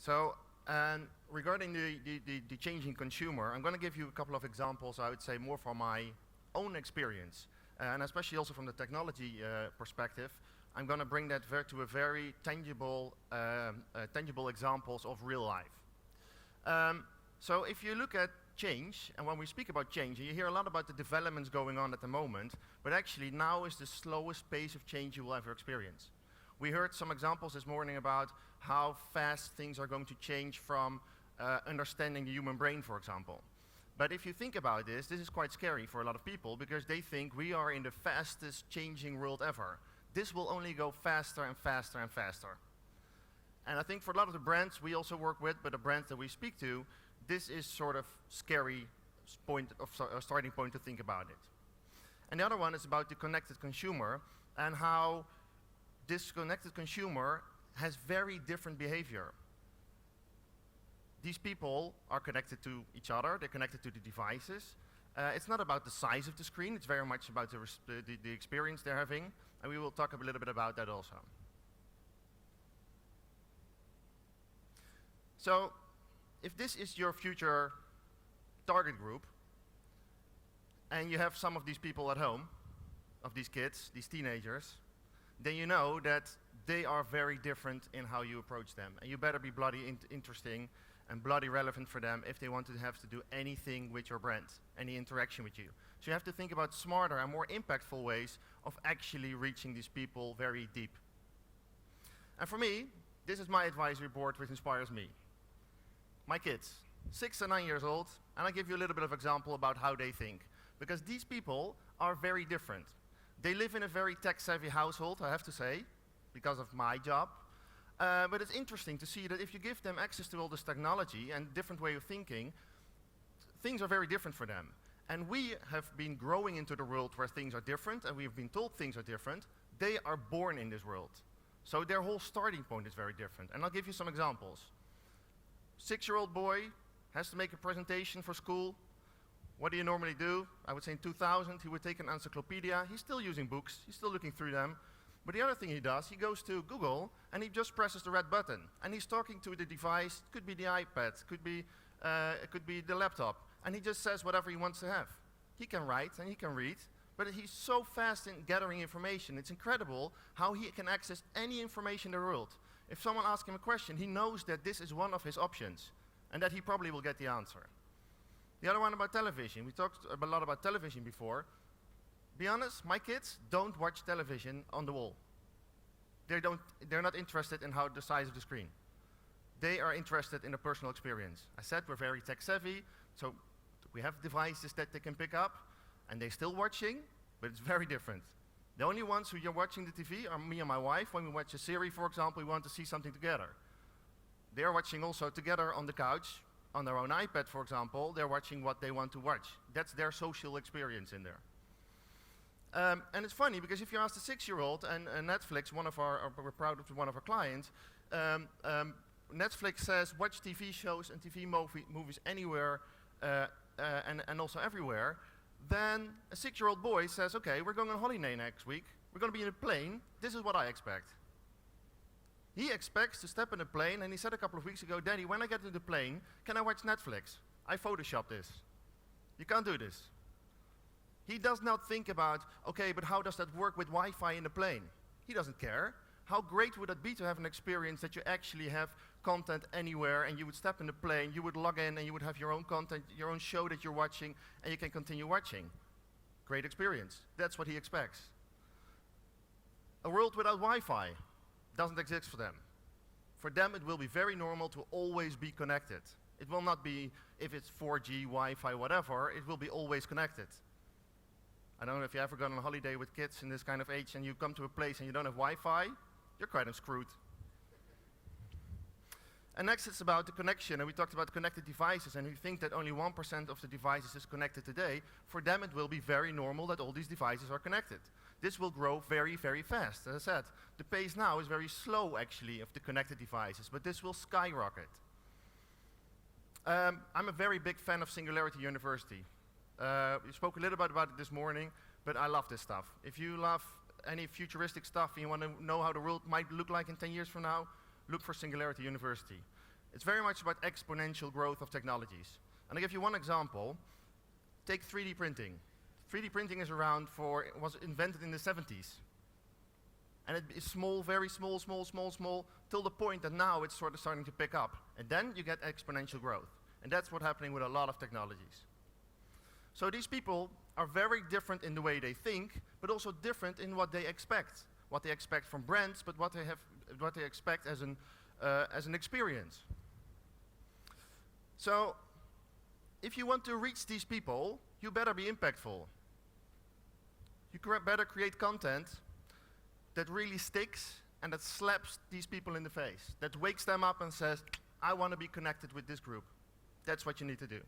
So, and regarding the changing consumer, I'm going to give you a couple of examples, I would say, more from my own experience, and especially also from the technology perspective. I'm going to bring that to a very tangible, tangible examples of real life. So if you look at change, and when we speak about change, you hear a lot about the developments going on at the moment, but actually now is the slowest pace of change you will ever experience. We heard some examples this morning about how fast things are going to change from understanding the human brain, for example. But if you think about this is quite scary for a lot of people because they think we are in the fastest changing world ever. This will only go faster and faster and faster. And I think for a lot of the brands we also work with, but the brands that we speak to, this is sort of scary starting point to think about it. And the other one is about the connected consumer and how this connected consumer has very different behavior. These people are connected to each other, they're connected to the devices. It's not about the size of the screen, it's very much about the experience they're having, and we will talk a little bit about that also. So, if this is your future target group, and you have some of these people at home, of these kids, these teenagers, then you know that they are very different in how you approach them. And you better be bloody interesting and bloody relevant for them if they want to have to do anything with your brand, any interaction with you. So you have to think about smarter and more impactful ways of actually reaching these people very deep. And for me, this is my advisory board which inspires me. My kids, 6 and 9 years old, and I'll give you a little bit of example about how they think. Because these people are very different. They live in a very tech-savvy household, I have to say, because of my job. But it's interesting to see that if you give them access to all this technology and different way of thinking, things are very different for them. And we have been growing into the world where things are different, and we've been told things are different. They are born in this world. So their whole starting point is very different. And I'll give you some examples. 6-year-old boy has to make a presentation for school. What do you normally do? I would say in 2000, he would take an encyclopedia. He's still using books. He's still looking through them. But the other thing he does, he goes to Google, and he just presses the red button. And he's talking to the device. It could be the iPad. It could be the laptop. And he just says whatever he wants to have. He can write, and he can read. But he's so fast in gathering information. It's incredible how he can access any information in the world. If someone asks him a question, he knows that this is one of his options, and that he probably will get the answer. The other one about television. We talked a lot about television before. Be honest, my kids don't watch television on the wall. They're not interested in how the size of the screen. They are interested in the personal experience. I said we're very tech savvy, so we have devices that they can pick up, and they're still watching, but it's very different. The only ones who are watching the TV are me and my wife. When we watch a series, for example, we want to see something together. They're watching also together on the couch, on their own iPad, for example. They're watching what they want to watch. That's their social experience in there. And it's funny, because if you ask the 6-year-old, and Netflix, we're proud of one of our clients, Netflix says watch TV shows and TV movies anywhere and also everywhere. Then a 6-year-old boy says, okay, we're going on holiday next week. We're going to be in a plane. This is what I expect. He expects to step in a plane, and he said a couple of weeks ago, Daddy, when I get into the plane, can I watch Netflix? I Photoshopped this. You can't do this. He does not think about, okay, but how does that work with Wi-Fi in the plane? He doesn't care. How great would it be to have an experience that you actually have content anywhere, and you would step in the plane, you would log in, and you would have your own content, your own show that you're watching, and you can continue watching. Great experience. That's what he expects. A world without Wi-Fi doesn't exist for them. For them, it will be very normal to always be connected. It will not be if it's 4G, Wi-Fi, whatever, it will be always connected. I don't know if you've ever gone on a holiday with kids in this kind of age and you come to a place and you don't have Wi-Fi, you're kind of screwed. And next it's about the connection, and we talked about connected devices, and we think that only 1% of the devices is connected today. For them it will be very normal that all these devices are connected. This will grow very, very fast. As I said, the pace now is very slow actually of the connected devices, but this will skyrocket. I'm a very big fan of Singularity University. We spoke a little bit about it this morning, but I love this stuff. If you love any futuristic stuff and you want to know how the world might look like in 10 years from now, look for Singularity University. It's very much about exponential growth of technologies. And I'll give you one example. Take 3D printing. 3D printing is around it was invented in the 70s. And it is small, very small, till the point that now it's sort of starting to pick up. And then you get exponential growth. And that's what's happening with a lot of technologies. So these people are very different in the way they think, but also different in what they expect. What they expect from brands, but what they expect as an experience. So, if you want to reach these people, you better be impactful. You better create content that really sticks and that slaps these people in the face, that wakes them up and says, I want to be connected with this group. That's what you need to do.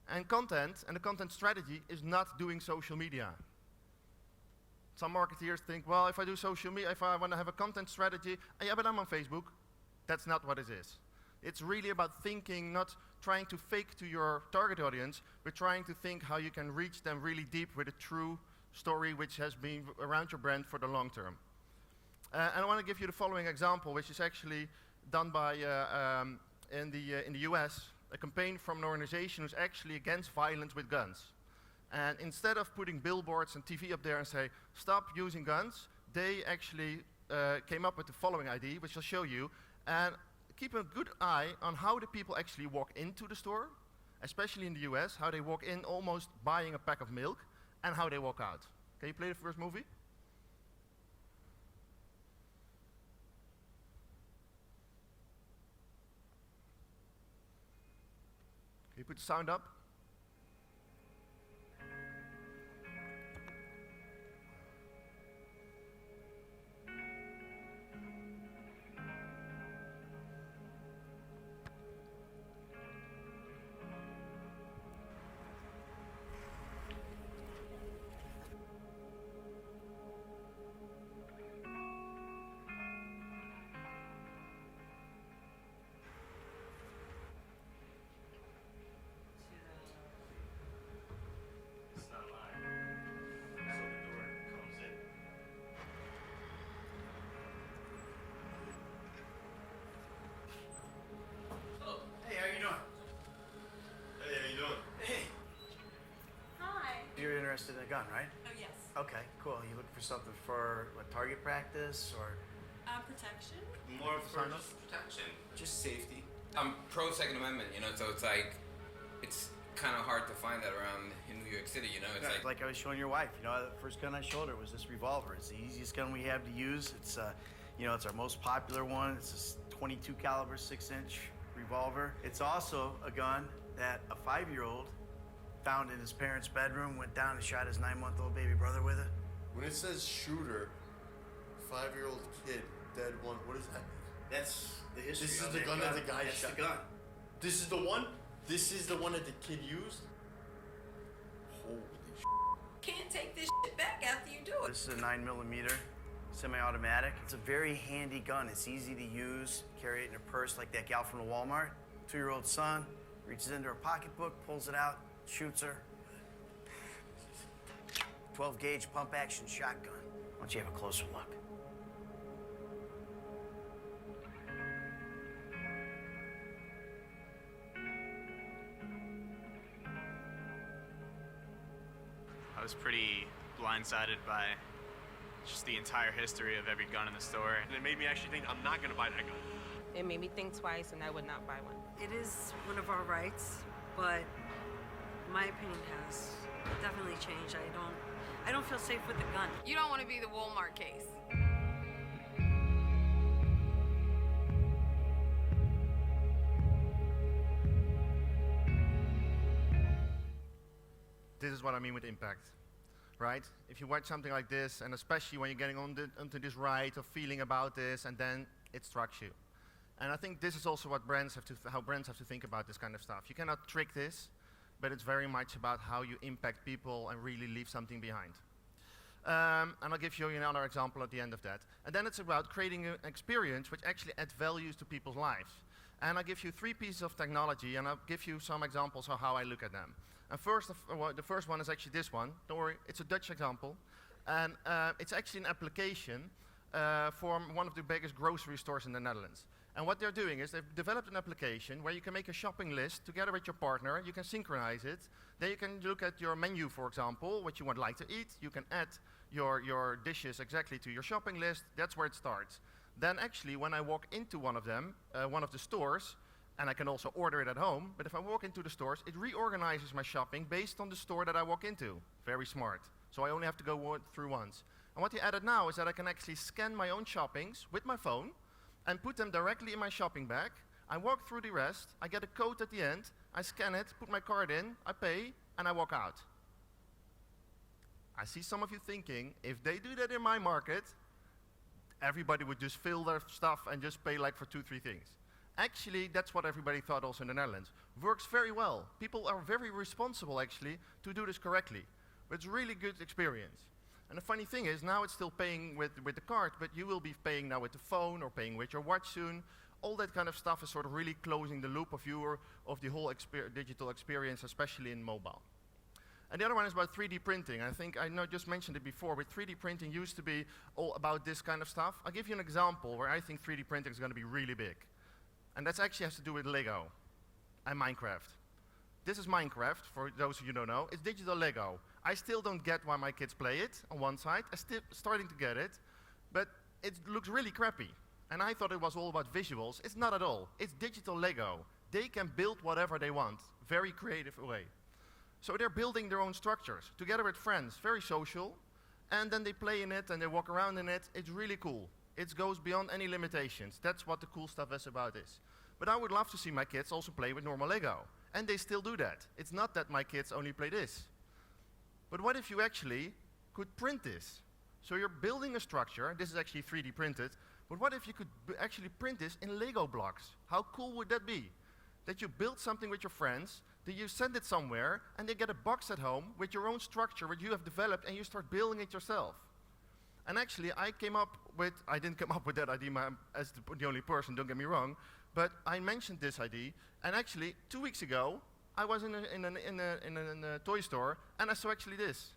And content, and the content strategy is not doing social media. Some marketeers think, well, if I do social media, if I want to have a content strategy, yeah, but I'm on Facebook. That's not what it is. It's really about thinking, not trying to fake to your target audience, but trying to think how you can reach them really deep with a true story which has been around your brand for the long term. And I want to give you the following example, which is actually done by, in the US, a campaign from an organization who's actually against violence with guns. And instead of putting billboards and TV up there and say, stop using guns, they actually came up with the following idea, which I'll show you. And keep a good eye on how the people actually walk into the store, especially in the US, how they walk in almost buying a pack of milk, and how they walk out. Can you play the first movie? Can you put the sound up? You're interested in a gun, right? Oh, yes. Okay, cool. You looking for something for what, target practice or Protection? More for just protection, just safety. I'm pro Second Amendment, you know, so it's like, it's kind of hard to find that around in New York City, you know? It's like I was showing your wife, you know, the first gun I showed her was this revolver. It's the easiest gun we have to use. It's, you know, it's our most popular one. It's a 22 caliber 6-inch revolver. It's also a gun that a 5-year-old found in his parents' bedroom, went down and shot his 9-month-old baby brother with it. When it says shooter, 5-year-old kid, dead one, what does that mean? That's the history. This is the gun that the guy That's shot. the gun. This is the one? This is the one that the kid used? Holy Can't take this shit back after you do it. This is a 9mm semi-automatic. It's a very handy gun. It's easy to use. Carry it in a purse like that gal from the Walmart. 2-year-old son reaches into her pocketbook, pulls it out, shoots her. 12-gauge pump-action shotgun. Why don't you have a closer look? I was pretty blindsided by just the entire history of every gun in the store. And it made me actually think, I'm not gonna buy that gun. It made me think twice, and I would not buy one. It is one of our rights, but my opinion has definitely changed. I don't feel safe with the gun. You don't want to be the Walmart case. This is what I mean with impact, right? If you watch something like this, and especially when you're getting onto this ride of feeling about this, and then it strikes you. And I think this is also what brands have to, how brands have to think about this kind of stuff. You cannot trick this, but it's very much about how you impact people and really leave something behind. And I'll give you another example at the end of that. And then it's about creating an experience which actually adds values to people's lives. And I'll give you 3 pieces of technology, and I'll give you some examples of how I look at them. And first, the first one is actually this one. Don't worry, it's a Dutch example. And it's actually an application for one of the biggest grocery stores in the Netherlands. And what they're doing is they've developed an application where you can make a shopping list together with your partner. You can synchronize it. Then you can look at your menu, for example, what you would like to eat. You can add your dishes exactly to your shopping list. That's where it starts. Then actually, when I walk into one of them, one of the stores, and I can also order it at home, but if I walk into the stores, it reorganizes my shopping based on the store that I walk into. Very smart. So I only have to go through once. And what he added now is that I can actually scan my own shoppings with my phone and put them directly in my shopping bag. I walk through the rest, I get a code at the end, I scan it, put my card in, I pay, and I walk out. I see some of you thinking, if they do that in my market, everybody would just fill their stuff and just pay like for 2-3 things. Actually, that's what everybody thought also in the Netherlands. Works very well. People are very responsible actually to do this correctly. But it's a really good experience. And the funny thing is, now it's still paying with the card, but you will be paying now with the phone or paying with your watch soon. All that kind of stuff is sort of really closing the loop of the whole digital experience, especially in mobile. And the other one is about 3D printing. I think I just mentioned it before, but 3D printing used to be all about this kind of stuff. I'll give you an example where I think 3D printing is going to be really big. And that actually has to do with Lego and Minecraft. This is Minecraft, for those of you who don't know. It's digital Lego. I still don't get why my kids play it on one side. I'm still starting to get it, but it looks really crappy. And I thought it was all about visuals. It's not at all. It's digital Lego. They can build whatever they want. Very creative way. So they're building their own structures together with friends, very social. And then they play in it and they walk around in it. It's really cool. It goes beyond any limitations. That's what the cool stuff is about this. But I would love to see my kids also play with normal Lego. And they still do that. It's not that my kids only play this. But what if you actually could print this? So you're building a structure. This is actually 3D printed. But what if you could actually print this in Lego blocks? How cool would that be? That you build something with your friends, that you send it somewhere, and they get a box at home with your own structure, which you have developed, and you start building it yourself. And actually, I didn't come up with that idea as the only person, don't get me wrong, but I mentioned this idea, and actually, 2 weeks ago, I was in a toy store, and I saw actually this.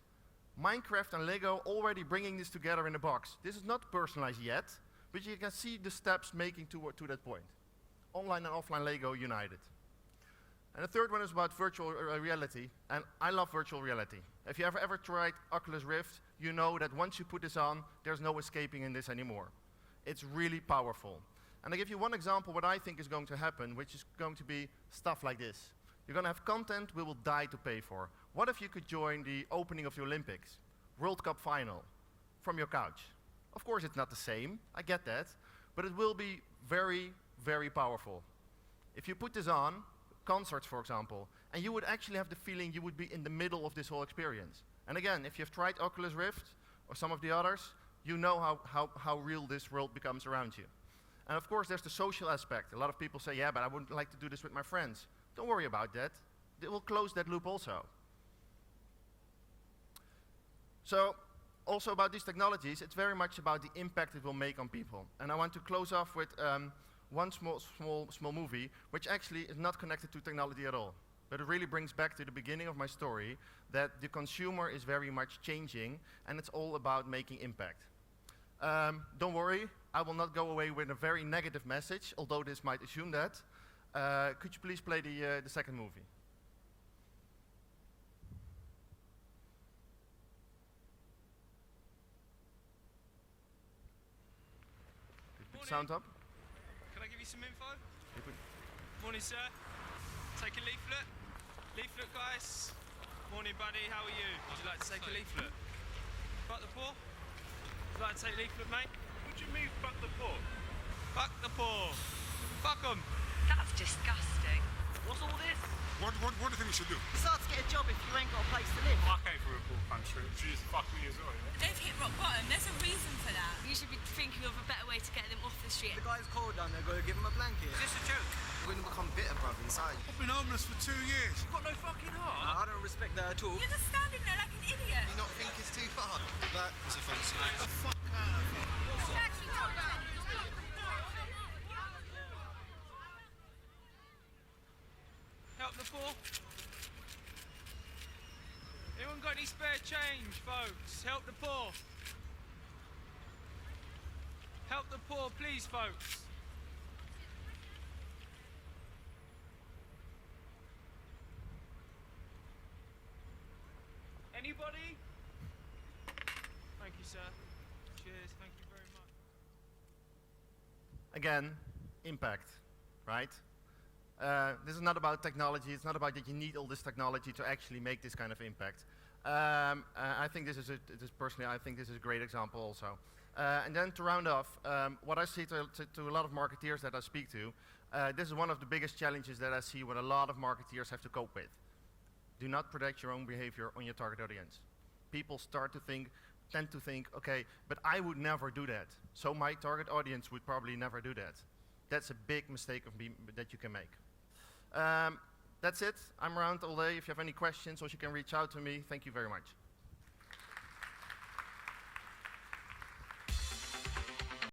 Minecraft and Lego already bringing this together in a box. This is not personalized yet, but you can see the steps making to that point. Online and offline Lego united. And the third one is about virtual reality, and I love virtual reality. If you ever tried Oculus Rift, you know that once you put this on, there's no escaping in this anymore. It's really powerful. And I give you one example what I think is going to happen, which is going to be stuff like this. You're going to have content we will die to pay for. What if you could join the opening of the Olympics, World Cup final, from your couch? Of course it's not the same, I get that, but it will be very, very powerful. If you put this on, concerts for example, and you would actually have the feeling you would be in the middle of this whole experience. And again, if you've tried Oculus Rift or some of the others, you know how real this world becomes around you. And of course there's the social aspect. A lot of people say, yeah, but I wouldn't like to do this with my friends. Don't worry about that. It will close that loop also. So, also about these technologies, it's very much about the impact it will make on people. And I want to close off with one small movie, which actually is not connected to technology at all. But it really brings back to the beginning of my story that the consumer is very much changing, and it's all about making impact. Don't worry, I will not go away with a very negative message, although this might assume that. Could you please play the second movie? Sound up? Can I give you some info? Morning, sir. Take a leaflet. Leaflet, guys. Morning, buddy. How are you? Would you like to take a leaflet? Fuck the poor? Would you like to take a leaflet, mate? What do you mean, fuck the poor? Fuck the poor. Fuck them. That's disgusting. What's all this? What do you think you should do? It's hard to get a job if you ain't got a place to live. I came from a poor country. She just fucked me as well, yeah? They've hit rock bottom. There's a reason for that. You should be thinking of a better way to get them off the street. The guy's cold down there, gotta give him a blanket. Is this a joke? We're gonna become bitter, bruv, inside. I've been homeless for 2 years. You've got no fucking heart. I don't respect that at all. You're just standing there like an idiot. You not think it's too far? That is offensive. Fuck out of here. Help the poor. Anyone got any spare change, folks? Help the poor. Help the poor, please, folks. again, impact, right? This is not about technology. It's not about that you need all this technology to actually make this kind of impact. I think this is personally, I think this is a great example also. And then to round off, what I see to a lot of marketeers that I speak to, this is one of the biggest challenges that I see what a lot of marketeers have to cope with. Do not predict your own behavior on your target audience. People tend to think, okay, but I would never do that. So my target audience would probably never do that. That's a big mistake that you can make. That's it. I'm around all day. If you have any questions, or you can reach out to me. Thank you very much.